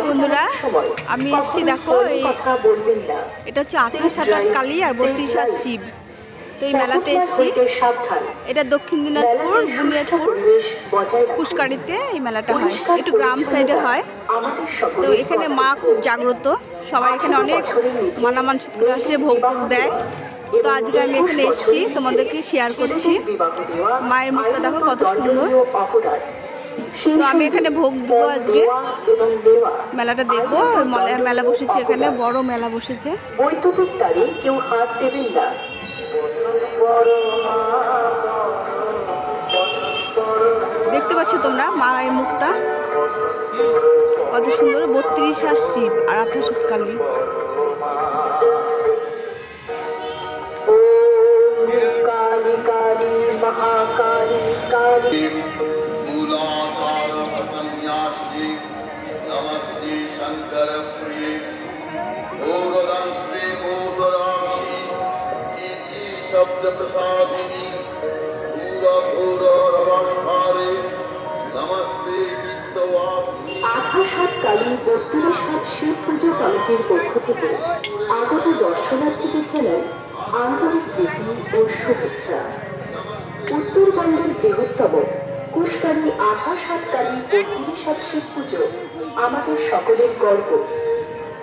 বন্ধুরা আমি এসেছি, দেখো এটা হচ্ছে 28 কালী আর 32 শিব। তো এই মেলাতে এসেছি, এটা দক্ষিণ দিনাজপুর বুনিয়াদপুর পুষ্কারিতে এই মেলাটা হয়, একটু গ্রাম সাইডে হয়। তো এখানে মা খুব জাগ্রত, সবাই এখানে অনেক মানামানসিক করে আসে, ভোগ দেয়। তো আজকে আমি এখানে এসেছি, তোমাদেরকে শেয়ার করছি। মায়ের মুখটা দেখো কত সুন্দর। তো আমি এখানে ভোগ দেবো, আজকে মেলাটা দেখবো। মেলা বসেছে, এখানে বড় মেলা বসেছে। বৈদ্যুতিক তারে কেউ হাত দেবেন না। দেখতে পাচ্ছ তোমরা মায়ের মুখটা কত সুন্দর। 32 শিব আর 28 কালী। কালী কালী মহাকালী কালী नमस्ते शंकर प्रिय भोगदं श्री भूतराक्षी इति शब्द प्रसादिनी भूरभूरवस्तारे नमस्ते चित्तवासिनी। 28 কালী 32 শিব পুজো কমিটির পক্ষ থেকে আগত দর্শনার্থীদের জানাই আন্তরিক প্রীতি ও শুভেচ্ছা। উত্তরবঙ্গের বৃহত্তম পুষ্কারী 28 কালী 32 শিব পুজো আমাদের সকলের গর্ব।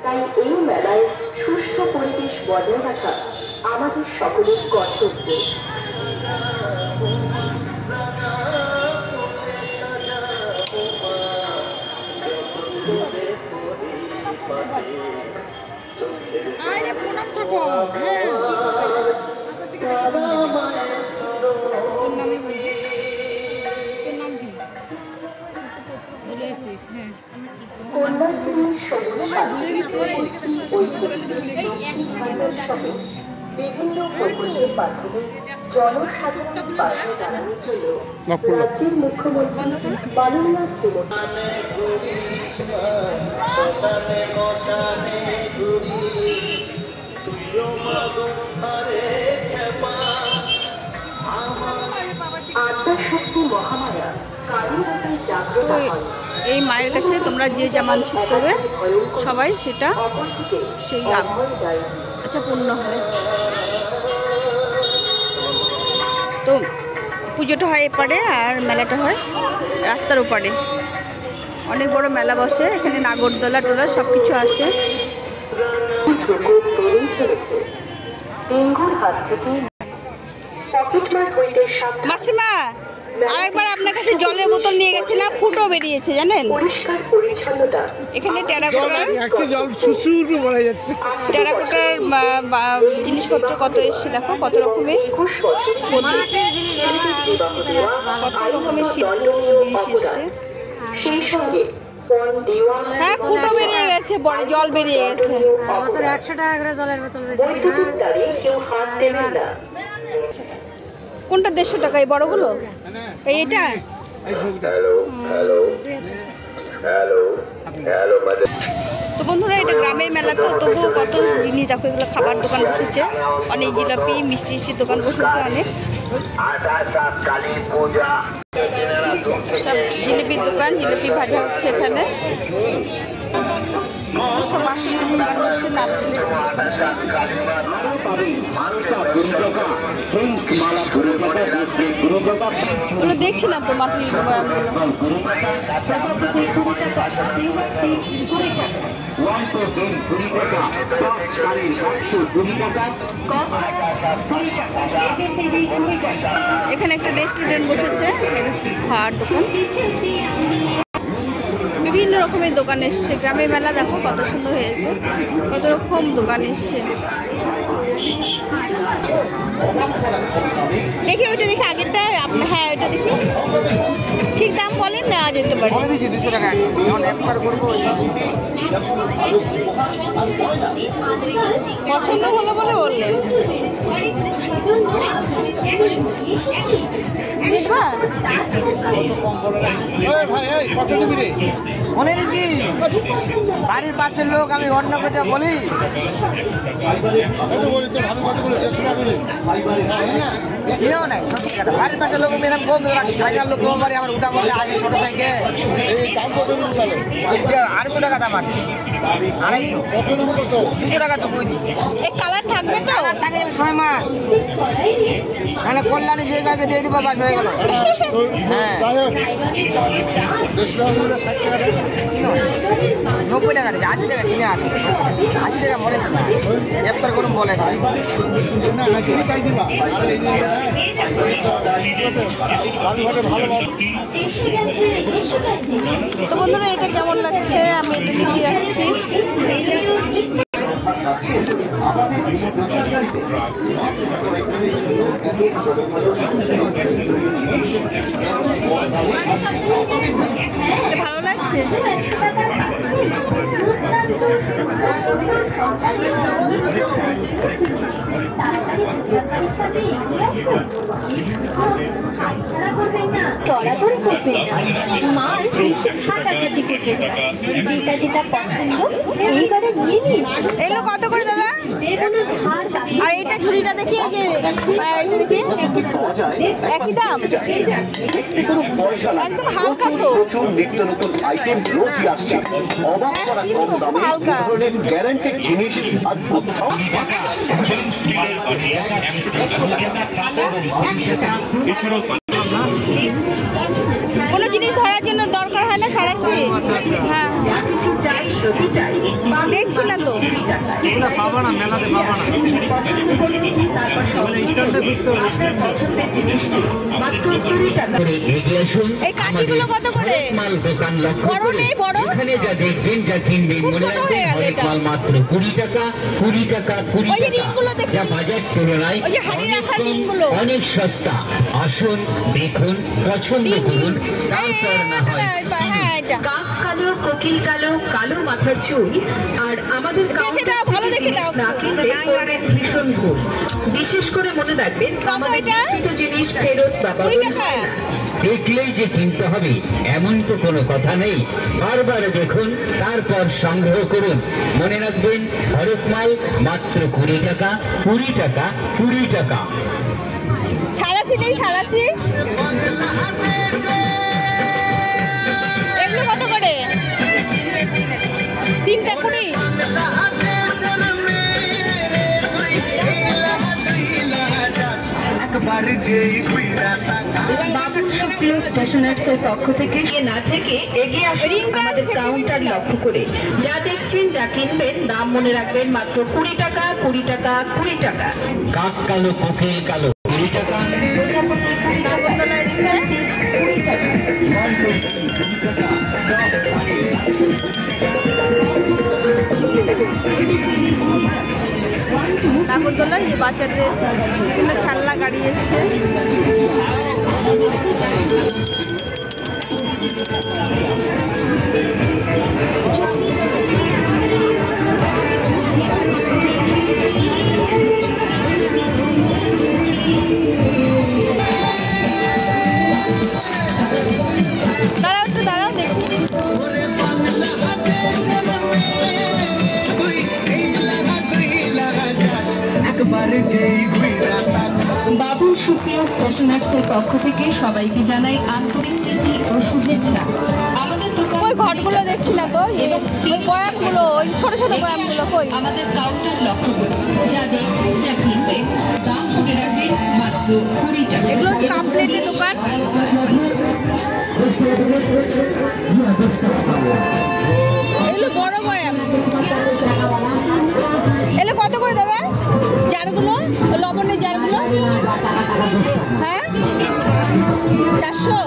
তাই এই মেলায় সুষ্ঠু পরিবেশ বজায় রাখা আমাদের সকলের কর্তব্য। কন্যাশ্রীর বিভিন্ন প্রকল্পের মাধ্যমে জনসাধারণের পাশে দাঁড়ানোর জন্য রাজ্যের মুখ্যমন্ত্রী মাননীয় আদ্যাশক্তি মহামায়া কালীরূপে জাগ্রত হয়। এই মায়ের কাছে তোমরা যে যা মানসিক করবে সবাই সেটা সেই আচ্ছা পূর্ণ হয়। তো পুজোটা হয় এপারে আর মেলাটা হয় রাস্তার ওপারে। অনেক বড় মেলা বসে, এখানে নাগরদোলা টোলা সব কিছু আসে। মাসিমা, আরেকবার আপনার কাছে জলের বোতল নিয়ে গেছিলাম, ফুটো বেরিয়েছে জানেন। এখানে টেরাকোটার জিনিসপত্র কত এসছে, দেখো কত রকমের কত রকমের জিনিস এসছে। হ্যাঁ, ফুটো বেরিয়ে গেছে, বড় জল বেরিয়ে গেছে। 100 টাকা করে জলের বোতল। কোনটা 150 টাকা? এই বড়গুলো? এইটা তো বন্ধুরা, এটা গ্রামের মেলা তো তবুও কত জিনিস দেখো। এগুলো খাবার দোকান বসেছে, অনেক জিলাপি মিষ্টি মিষ্টি দোকান বসেছে অনেক। সব জিলিপির দোকান, জিলিপি ভাজা হচ্ছে এখানে। সব বাসনের দোকান বসছে, ওগুলো দেখছিলাম তো মাটির এখানে একটা রেস্টুরেন্ট বসেছে, খাওয়ার দোকান। বিভিন্ন রকমের দোকান এসছে। গ্রামের মেলা দেখো কত সুন্দর হয়েছে, কত রকম দোকান এসছে। দেখি ওইটা দেখি, আগেরটা হ্যাঁ ওইটা দেখি। ঠিক দাম বলেন, নেওয়া যেতে পারে। পছন্দ হলো বলে বললেন। বাড়ির পাশের লোক, আমি অন্য কথা বলি। কিনেও নাই সত্যি কথা। বাড়ির পাশের লোক মেরাম কম তোরা টাকার লোক তোমার বাড়ি আমার উঠা বসে আগে ছোট থেকে এই দাম কত তাহলে? 250 টাকা দাম আছে, 250 200 টাকা তো বই দিই। এই কালার থাকবে তো? থাকে 6 মাস, তাহলে কল্যাণী যে গাড়িকে দিয়ে দিব বাস হয়ে গেল। হ্যাঁ যাই হোক 150 টাকা করে 60 টাকা দেয়। কিনো 90 টাকা দিচ্ছে, 80 টাকা কিনে আসবে, 80 টাকা মরে কিনা গ্রেপ্তার করুন বলে ভাই। না 80 টাকা দিবা। আর এই যে রানীঘাটে ভালো ভালো তো বন্ধুরা এটা কেমন লাগছে, আমি এটা নিতে যাচ্ছি। এটা ভালো লাগছে। তড়াতড়ি করবেন না, মাল হাঁটাহাঁটি করবেন না, যেটা যেটা পছন্দ এইবারে নিয়ে নিন। এগুলো কত করে দাদা? আর এইটা ঝুড়িটা দেখি, এই যে এটা দেখি একই দাম, একদম হালকা তো, প্রচুর নিত্য নতুন আইটেম রোজই আসছে, অবাক করা কম দামে হালকা। এই ধরনের গ্যারান্টেড জিনিস আর কোথাও কোনো জিনিস ধরার জন্য দরকার হয় না সারাশি? হ্যাঁ দেখছি না তো, পাবো না, মেলাতে পাবো না। স্ট্যান্ডে বুঝতে হবে, এই কাঠিগুলো কত করে? বড় নেই, বড় এখানে যা দেখবেন যা কিনবেন খুব মনে ছোট হয়ে রাখবেন গেল হরেক এটা। মাল মাত্র 20 টাকা 20 টাকা 20 ওই যে টাকা, রিংগুলো দেখছি। যা বাজার তুলনায় ওই যে হাড়ি রাখার অনেক কম, রিংগুলো। অনেক সস্তা। আসুন দেখুন, পছন্দ করুন, তারপর না হয় হ্যাঁ এটা কাক কালো, কোকিল কালো, কালো মাথার চুল আর আমাদের দেখে দাও, ভালো দেখে দাও। না কিনলে করবেন ভীষণ ভুল। বিশেষ করে মনে রাখবেন আমাদের এটা? বিক্রিত জিনিস ফেরত বা 20 বদল টাকা। হয় না। দেখলেই যে কিনতে হবে এমন তো কোনো কথা নেই। বারবার দেখুন, তারপর সংগ্রহ করুন। মনে রাখবেন হরেক মাল মাত্র 20 টাকা 20 টাকা 20 টাকা। সারাশি নেই, সারাশি এগুলো কত করে? 3টা 20। বাবু সুপ্রিয় স্টেশনার্সের পক্ষ থেকে না থেকে এগিয়ে আসুন আমাদের কাউন্টার লক্ষ্য করে। যা দেখছেন, যা কিনবেন, দাম মনে রাখবেন মাত্র 20 টাকা 20 টাকা 20 টাকা। কাক কালো, কোকিল কালো 20 টাকা। নাগরদোলায় যে বাচ্চাদের বিভিন্ন খেলনা গাড়ি এসছে। দাঁড়াও একটু দাঁড়াও দেখি। বাবু সুপ্রিয় স্টেশনার্সের পক্ষ থেকে সবাইকে জানাই আন্তরিক প্রীতি ও শুভেচ্ছা। আমাদের দোকান ওই ঘটগুলো দেখছি না তো, ওই বয়ামগুলো, ওই ছোট ছোট বয়ামগুলো কই? আমাদের কাউন্টার লক্ষ্য করে। যা দেখছেন, যা কিনবেন, দাম মনে রাখবেন মাত্র 20 টাকা। এগুলো কাপ প্লেটের দোকান। এগুলো বড় বয়াম। এগুলো কত করে দাদা? জারগুলো, লবণের জারগুলো? হ্যাঁ 400।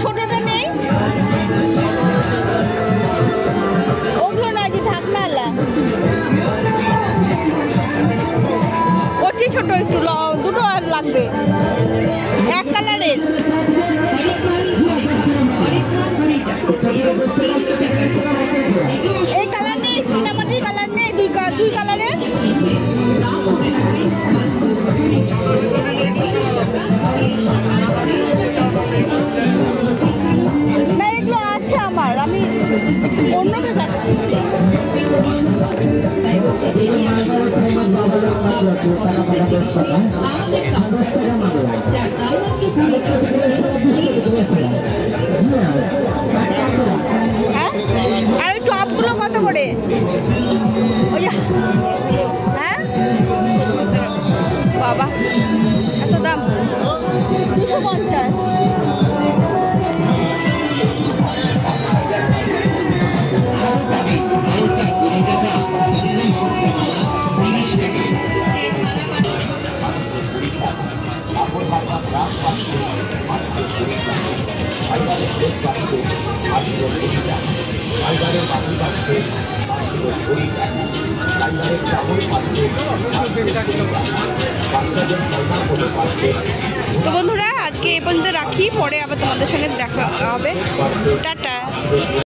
ছোটটা নেই? ওগুলো না, যে ঢাকনাওয়ালা ওর চেয়ে ছোট একটু, দুটো আর লাগবে, এক কালারের। এই কালার নেই, চীনামাটির কালার নেই, দুই কালারের। না এগুলো আছে আমার, আমি অন্যটা যাচ্ছি। হ্যাঁ, আর ওই টপগুলো কত করে? ওই হ্যাঁ বাবা, এত দাম? 250। তো বন্ধুরা আজকে এই পর্যন্ত রাখি, পরে আবার তোমাদের সঙ্গে দেখা হবে। টাটা।